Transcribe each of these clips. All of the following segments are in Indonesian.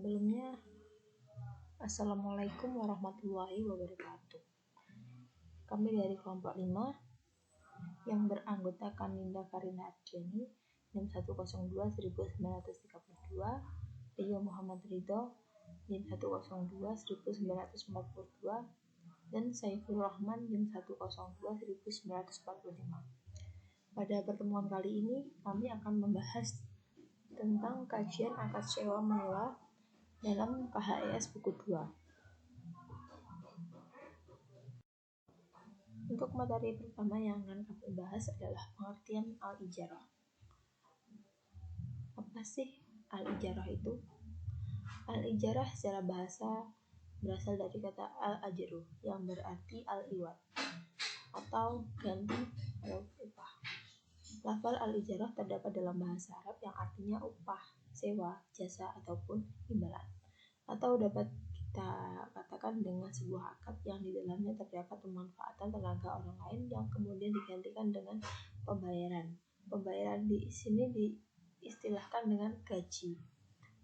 Sebelumnya, Assalamualaikum warahmatullahi wabarakatuh. Kami dari kelompok 5 yang beranggotakan Ninda Karina Ardiani, NIM 102-1932, Rio Muhammad Ridho, NIM 102-1942, dan Saiful Rahman, NIM 102-1945. Pada pertemuan kali ini, kami akan membahas tentang kajian akad sewa menyewa dalam KHES buku 2. Untuk materi pertama yang akan kami bahas adalah pengertian al-ijarah. Apa sih al-ijarah itu? Al-ijarah secara bahasa berasal dari kata al-ajru yang berarti al-iwad atau ganti atau upah. Lafal al-ijarah terdapat dalam bahasa Arab yang artinya upah, sewa, jasa, ataupun imbalan. Atau dapat kita katakan dengan sebuah akad yang di dalamnya terdapat pemanfaatan tenaga orang lain yang kemudian digantikan dengan pembayaran. Pembayaran di sini diistilahkan dengan gaji.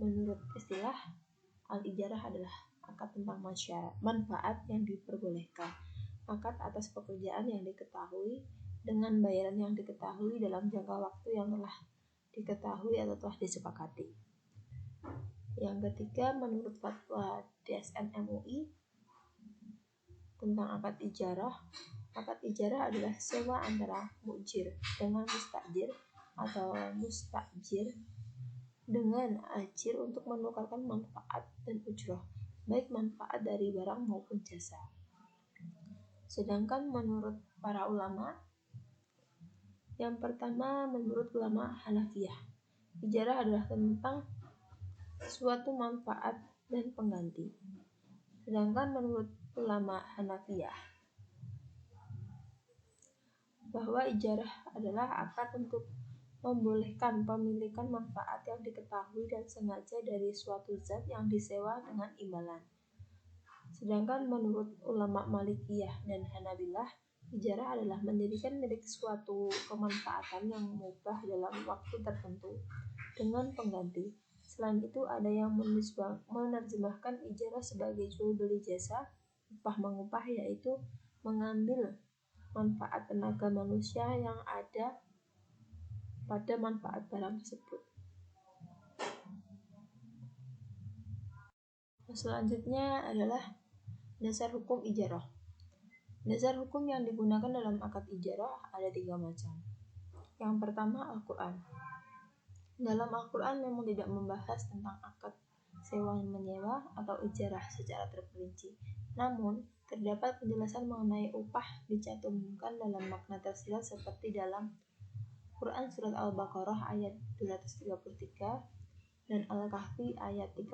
Menurut istilah, al-ijarah adalah akad tentang manfaat yang diperbolehkan, akad atas pekerjaan yang diketahui dengan bayaran yang diketahui dalam jangka waktu yang telah diketahui atau telah disepakati. Yang ketiga, menurut fatwa DSN MUI tentang akad ijarah adalah sewa antara mu'jir dengan mustajir atau mustajir dengan ajir untuk menukarkan manfaat dan ujroh, baik manfaat dari barang maupun jasa. Sedangkan menurut para ulama, yang pertama menurut ulama Hanafiyah, ijarah adalah tentang suatu manfaat dan pengganti. Sedangkan menurut ulama Hanafiyah, bahwa ijarah adalah akad untuk membolehkan pemilikan manfaat yang diketahui dan sengaja dari suatu zat yang disewa dengan imbalan. Sedangkan menurut ulama Malikiyah dan Hanabilah, ijarah adalah menjadikan milik suatu kemanfaatan yang mubah dalam waktu tertentu dengan pengganti. Selain itu, ada yang menerjemahkan ijarah sebagai jual beli jasa, upah mengupah, yaitu mengambil manfaat tenaga manusia yang ada pada manfaat barang tersebut. Selanjutnya adalah dasar hukum ijarah. Dasar hukum yang digunakan dalam akad ijarah ada 3 macam. Yang pertama, Al-Quran. Dalam Al-Quran memang tidak membahas tentang akad sewa menyewa atau ijarah secara terperinci. Namun, terdapat penjelasan mengenai upah dicantumkan dalam makna tersirat seperti dalam Quran Surat Al-Baqarah ayat 233 dan Al-Kahfi ayat 30.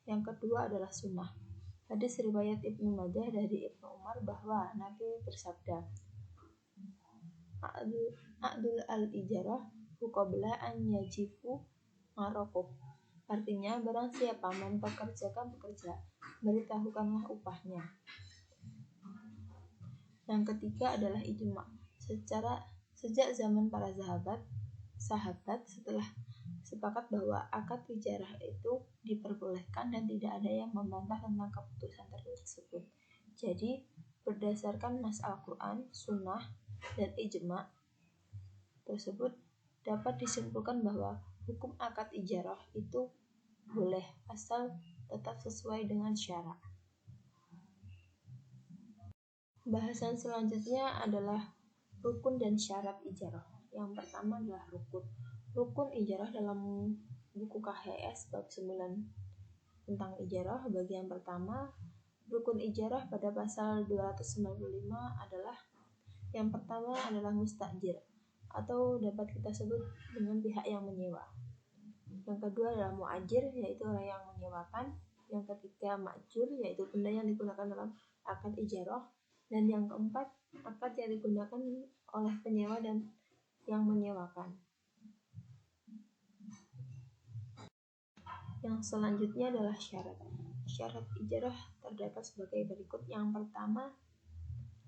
Yang kedua adalah sunnah. Hadis riwayat Ibnu Majah dari Ibnu Umar bahwa Nabi bersabda, A'dul al-ijarah qabla an yajifu marokuh. Artinya, barang siapa mempekerjakan pekerja, beritahukanlah upahnya. Yang ketiga adalah ijma. Sejak zaman para sahabat setelah sepakat bahwa akad ijarah itu diperbolehkan dan tidak ada yang membantah tentang keputusan tersebut. Jadi, berdasarkan nas Al-Quran, sunnah, dan ijma tersebut dapat disimpulkan bahwa hukum akad ijarah itu boleh asal tetap sesuai dengan syarak. Bahasan selanjutnya adalah rukun dan syarat ijarah. Yang pertama adalah rukun. Rukun ijarah dalam buku KHES bab 9 tentang ijarah bagian pertama. Rukun ijarah pada pasal 295 adalah yang pertama adalah mustajir atau dapat kita sebut dengan pihak yang menyewa. Yang kedua adalah mu'ajir, yaitu orang yang menyewakan. Yang ketiga ma'jur, yaitu benda yang digunakan dalam akad ijarah. Dan yang keempat, akad yang digunakan oleh penyewa dan yang menyewakan. Yang selanjutnya adalah syarat. Syarat ijarah terdapat sebagai berikut. Yang pertama,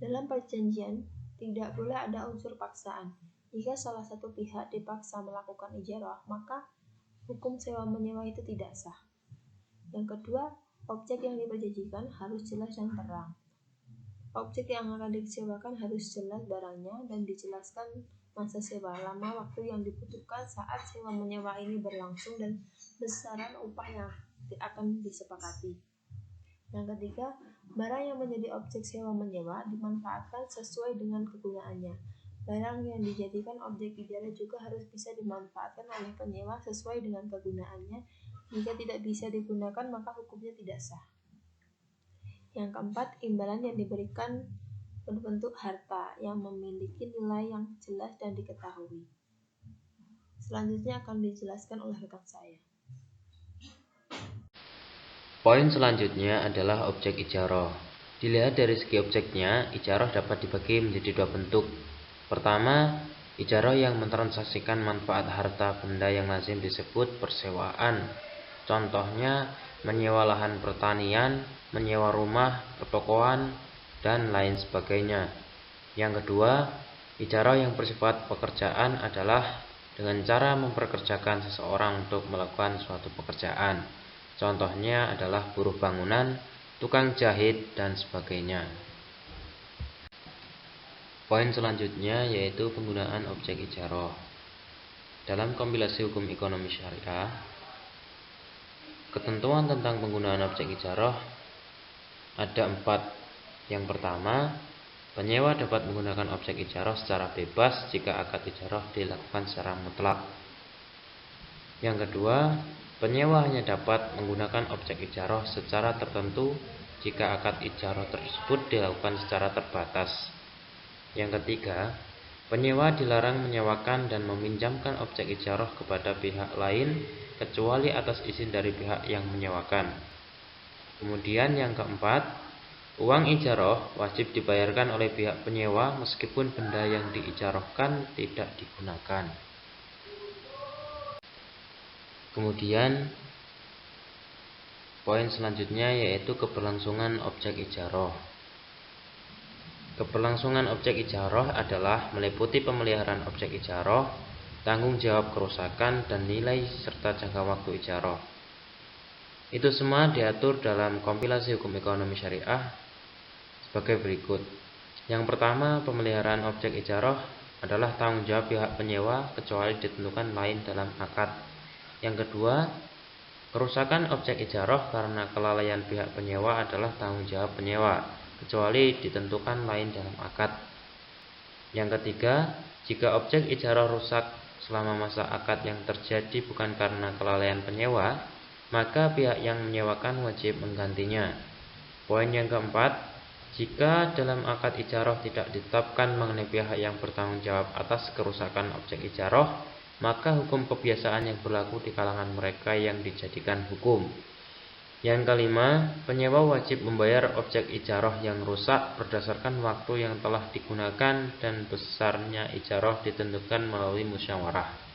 dalam perjanjian tidak boleh ada unsur paksaan. Jika salah satu pihak dipaksa melakukan ijarah, maka hukum sewa menyewa itu tidak sah. Yang kedua, objek yang diperjanjikan harus jelas dan terang. Objek yang akan disewakan harus jelas barangnya dan dijelaskan masa sewa, lama waktu yang dibutuhkan saat sewa menyewa ini berlangsung, dan besaran upah yang akan disepakati. Yang ketiga, barang yang menjadi objek sewa menyewa dimanfaatkan sesuai dengan kegunaannya. Barang yang dijadikan objek ijarah juga harus bisa dimanfaatkan oleh penyewa sesuai dengan kegunaannya. Jika tidak bisa digunakan, maka hukumnya tidak sah. Yang keempat, imbalan yang diberikan berbentuk harta yang memiliki nilai yang jelas dan diketahui. Selanjutnya akan dijelaskan oleh rekan saya. Poin selanjutnya adalah objek ijarah. Dilihat dari segi objeknya, ijarah dapat dibagi menjadi dua bentuk. Pertama, ijarah yang mentransaksikan manfaat harta benda yang lazim disebut persewaan. Contohnya, menyewa lahan pertanian, menyewa rumah, pertokoan, dan lain sebagainya. Yang kedua, ijarah yang bersifat pekerjaan adalah dengan cara memperkerjakan seseorang untuk melakukan suatu pekerjaan. Contohnya adalah buruh bangunan, tukang jahit, dan sebagainya. Poin selanjutnya yaitu penggunaan objek ijarah. Dalam kompilasi hukum ekonomi syariah, ketentuan tentang penggunaan objek ijarah ada 4. Yang pertama, penyewa dapat menggunakan objek ijarah secara bebas jika akad ijarah dilakukan secara mutlak. Yang kedua, penyewa hanya dapat menggunakan objek ijarah secara tertentu jika akad ijarah tersebut dilakukan secara terbatas. Yang ketiga, penyewa dilarang menyewakan dan meminjamkan objek ijarah kepada pihak lain kecuali atas izin dari pihak yang menyewakan. Kemudian yang keempat, uang ijarah wajib dibayarkan oleh pihak penyewa meskipun benda yang diijarahkan tidak digunakan. Kemudian poin selanjutnya yaitu keberlangsungan objek ijarah. Keberlangsungan objek ijarah adalah meliputi pemeliharaan objek ijarah, tanggung jawab kerusakan, dan nilai serta jangka waktu ijarah. Itu semua diatur dalam kompilasi hukum ekonomi syariah sebagai berikut. Yang pertama, pemeliharaan objek ijarah adalah tanggung jawab pihak penyewa kecuali ditentukan lain dalam akad. Yang kedua, kerusakan objek ijarah karena kelalaian pihak penyewa adalah tanggung jawab penyewa kecuali ditentukan lain dalam akad. Yang ketiga, jika objek ijarah rusak selama masa akad yang terjadi bukan karena kelalaian penyewa, maka pihak yang menyewakan wajib menggantinya. Poin yang keempat, jika dalam akad ijarah tidak ditetapkan mengenai pihak yang bertanggung jawab atas kerusakan objek ijarah, maka hukum kebiasaan yang berlaku di kalangan mereka yang dijadikan hukum. Yang kelima, penyewa wajib membayar objek ijarah yang rusak berdasarkan waktu yang telah digunakan dan besarnya ijarah ditentukan melalui musyawarah.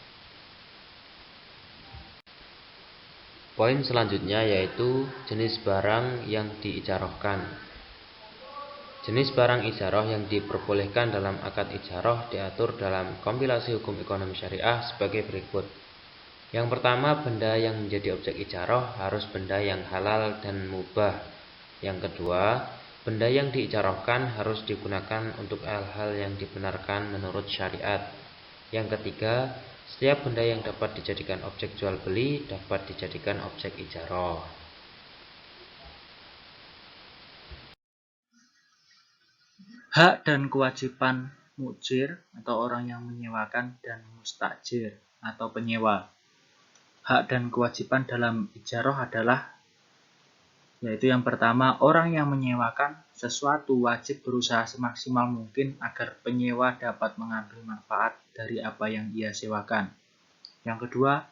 Poin selanjutnya yaitu jenis barang yang diijarahkan. Jenis barang ijarah yang diperbolehkan dalam akad ijarah diatur dalam kompilasi hukum ekonomi syariah sebagai berikut. Yang pertama, benda yang menjadi objek ijarah harus benda yang halal dan mubah. Yang kedua, benda yang diijarahkan harus digunakan untuk hal-hal yang dibenarkan menurut syariat. Yang ketiga, setiap benda yang dapat dijadikan objek jual beli dapat dijadikan objek ijarah. Hak dan kewajiban mujir atau orang yang menyewakan dan mustajir atau penyewa. Hak dan kewajiban dalam ijarah adalah yaitu yang pertama, orang yang menyewakan sesuatu wajib berusaha semaksimal mungkin agar penyewa dapat mengambil manfaat dari apa yang ia sewakan. Yang kedua,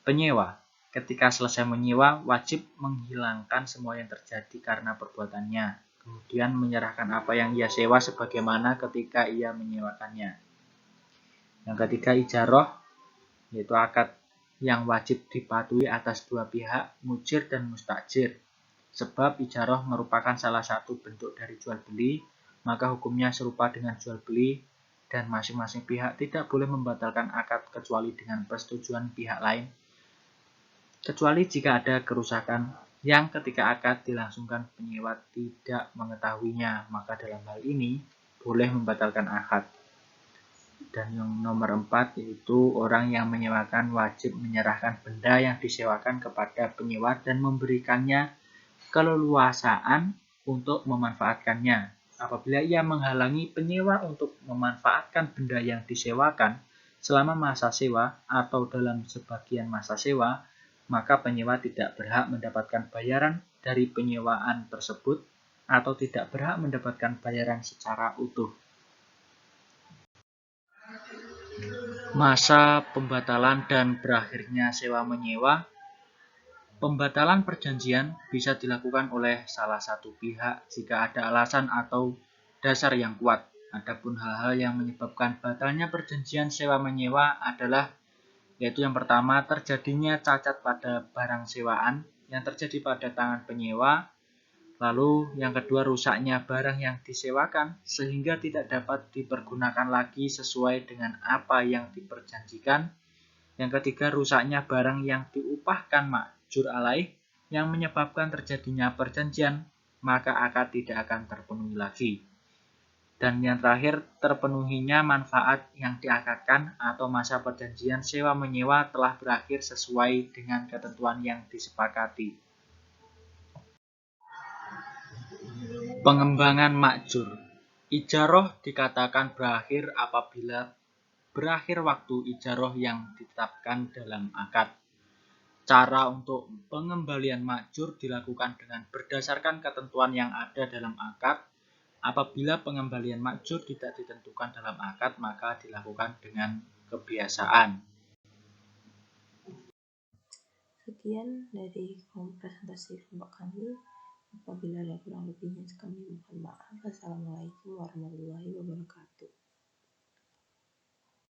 penyewa ketika selesai menyewa wajib menghilangkan semua yang terjadi karena perbuatannya, kemudian menyerahkan apa yang ia sewa sebagaimana ketika ia menyewakannya. Yang ketiga, ijarah yaitu akad yang wajib dipatuhi atas dua pihak, mujir dan mustajir. Sebab ijarah merupakan salah satu bentuk dari jual beli, maka hukumnya serupa dengan jual beli dan masing-masing pihak tidak boleh membatalkan akad kecuali dengan persetujuan pihak lain, kecuali jika ada kerusakan yang ketika akad dilangsungkan penyewa tidak mengetahuinya, maka dalam hal ini boleh membatalkan akad. Dan yang nomor 4 yaitu orang yang menyewakan wajib menyerahkan benda yang disewakan kepada penyewa dan memberikannya keleluasaan untuk memanfaatkannya. Apabila ia menghalangi penyewa untuk memanfaatkan benda yang disewakan selama masa sewa atau dalam sebagian masa sewa, maka penyewa tidak berhak mendapatkan bayaran dari penyewaan tersebut atau tidak berhak mendapatkan bayaran secara utuh. Masa pembatalan dan berakhirnya sewa menyewa. Pembatalan perjanjian bisa dilakukan oleh salah satu pihak jika ada alasan atau dasar yang kuat. Adapun hal-hal yang menyebabkan batalnya perjanjian sewa menyewa adalah yaitu yang pertama, terjadinya cacat pada barang sewaan yang terjadi pada tangan penyewa. Lalu yang kedua, rusaknya barang yang disewakan sehingga tidak dapat dipergunakan lagi sesuai dengan apa yang diperjanjikan. Yang ketiga, rusaknya barang yang diupahkan ma'jur alaih yang menyebabkan terjadinya perjanjian, maka akad tidak akan terpenuhi lagi. Dan yang terakhir, terpenuhinya manfaat yang diakadkan atau masa perjanjian sewa menyewa telah berakhir sesuai dengan ketentuan yang disepakati. Pengembangan ma'jur. Ijaroh dikatakan berakhir apabila berakhir waktu ijaroh yang ditetapkan dalam akad. Cara untuk pengembalian ma'jur dilakukan dengan berdasarkan ketentuan yang ada dalam akad. Apabila pengembalian ma'jur tidak ditentukan dalam akad, maka dilakukan dengan kebiasaan. Sekian dari presentasi kelompok kami. Apabila ada kurang lebihnya kami mohon maaf. Assalamualaikum warahmatullahi wabarakatuh.